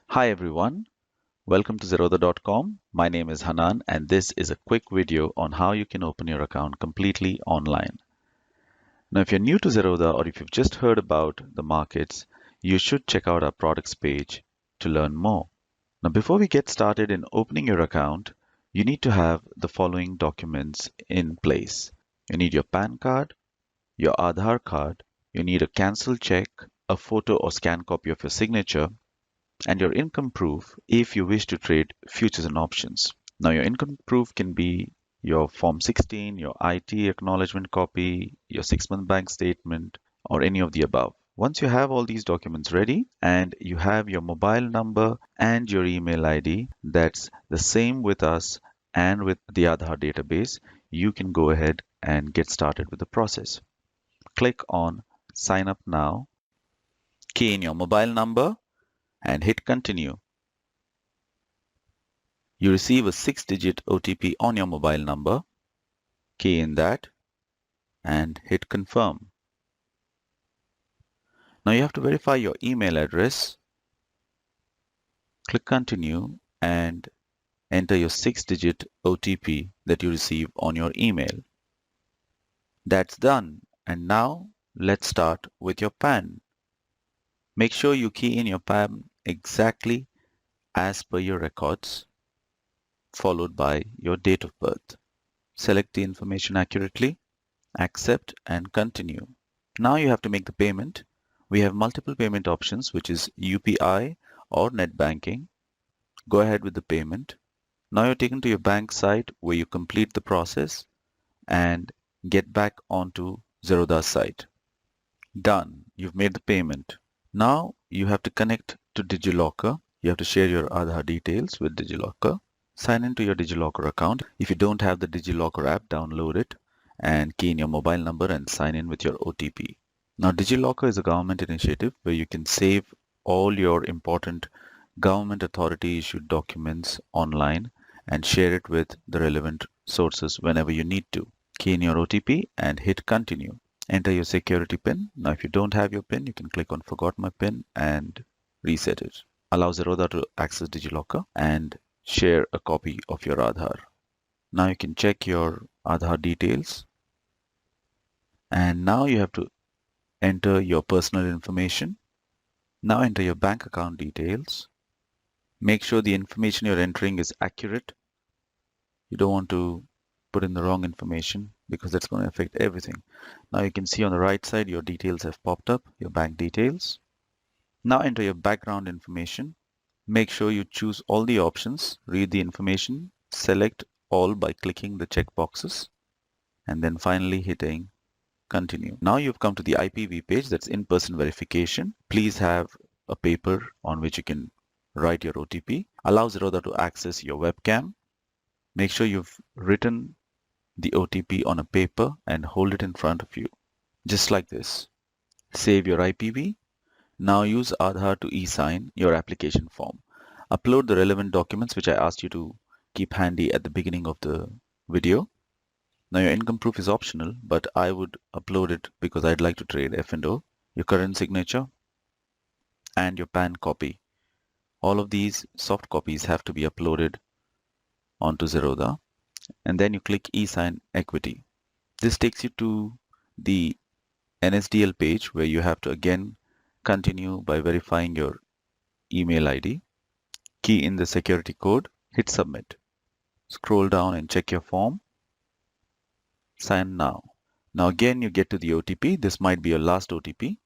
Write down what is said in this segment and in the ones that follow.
Hi everyone, welcome to Zerodha.com. My name is Hanan and this is a quick video on how you can open your account completely online. Now if you're new to Zerodha or if you've just heard about the markets, you should check out our products page to learn more. Now before we get started in opening your account, you need to have the following documents in place. You need your PAN card, your Aadhaar card, you need a cancelled check, a photo or scan copy of your signature, and your income proof if you wish to trade futures and options. Now, your income proof can be your Form 16, your IT acknowledgement copy, your 6-month bank statement, or any of the above. Once you have all these documents ready and you have your mobile number and your email ID that's the same with us and with the Aadhaar database, you can go ahead and get started with the process. Click on Sign Up Now, key in your mobile number, and hit Continue. You receive a 6-digit OTP on your mobile number. Key in that and hit Confirm. Now you have to verify your email address. Click Continue and enter your 6-digit OTP that you receive on your email. That's done. And now let's start with your PAN. Make sure you key in your PAN exactly as per your records, followed by your date of birth. Select the information accurately, accept and continue. Now you have to make the payment. We have multiple payment options, which is UPI or net banking. Go ahead with the payment. Now you're taken to your bank site where you complete the process and get back onto Zerodha's site. Done. You've made the payment. Now you have to connect to DigiLocker. You have to share your Aadhaar details with DigiLocker. Sign into your DigiLocker account. If you don't have the DigiLocker app, download it and key in your mobile number and sign in with your OTP. Now, DigiLocker is a government initiative where you can save all your important government authority issued documents online and share it with the relevant sources whenever you need to. Key in your OTP and hit Continue. Enter your security PIN. Now, if you don't have your PIN, you can click on Forgot My PIN and reset it. Allow Zerodha to access DigiLocker and share a copy of your Aadhaar. Now you can check your Aadhaar details. And now you have to enter your personal information. Now enter your bank account details. Make sure the information you're entering is accurate. You don't want to put in the wrong information because that's going to affect everything. Now you can see on the right side your details have popped up, your bank details. Now enter your background information. Make sure you choose all the options, read the information, select all by clicking the check boxes, and then finally hitting Continue. Now you've come to the IPV page, that's in-person verification. Please have a paper on which you can write your OTP. Allow Zerodha to access your webcam. Make sure you've written the OTP on a paper and hold it in front of you, just like this. Save your IPV. Now use Aadhaar to e-sign your application form. Upload the relevant documents which I asked you to keep handy at the beginning of the video. Now your income proof is optional, but I would upload it because I'd like to trade F&O, your current signature, and your PAN copy. All of these soft copies have to be uploaded onto Zerodha, and then you click e-sign equity. This takes you to the NSDL page where you have to again continue by verifying your email ID. Key in the security code, hit submit. Scroll down and check your form. Sign now. Now again you get to the OTP. This might be your last OTP.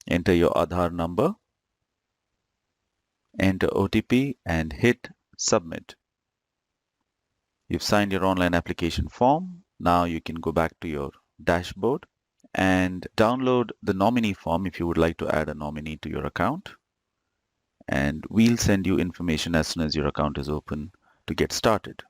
Enter your Aadhaar number. Enter OTP and hit submit. You've signed your online application form. Now you can go back to your dashboard and download the nominee form if you would like to add a nominee to your account. And we'll send you information as soon as your account is open to get started.